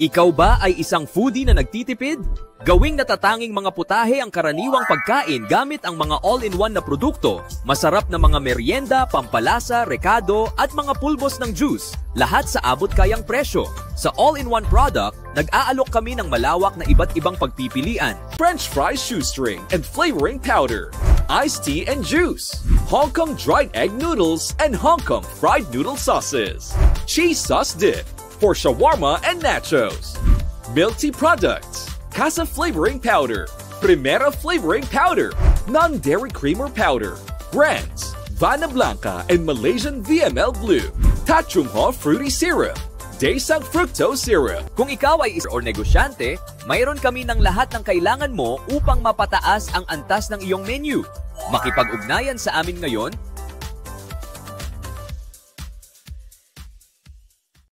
Ikaw ba ay isang foodie na nagtitipid? Gawing natatanging mga putahe ang karaniwang pagkain gamit ang mga all-in-one na produkto, masarap na mga merienda, pampalasa, rekado at mga pulbos ng juice, lahat sa abot kayang presyo. Sa all-in-one product, nag-aalok kami ng malawak na iba't ibang pagpipilian. French fry shoestring and flavoring powder, iced tea and juice, Hong Kong dried egg noodles and Hong Kong fried noodle sauces, cheese sauce dip for shawarma and nachos, milk tea products, Casa flavoring powder, Primera flavoring powder, non-dairy creamer powder, brands, Vana Blanca and Malaysian VML Blue, Tachungho fruity syrup, Daesang fructose syrup. Kung ikaw ay or negosyante, mayroon kami ng lahat ng kailangan mo upang mapataas ang antas ng iyong menu. Makipag-ugnayan sa amin ngayon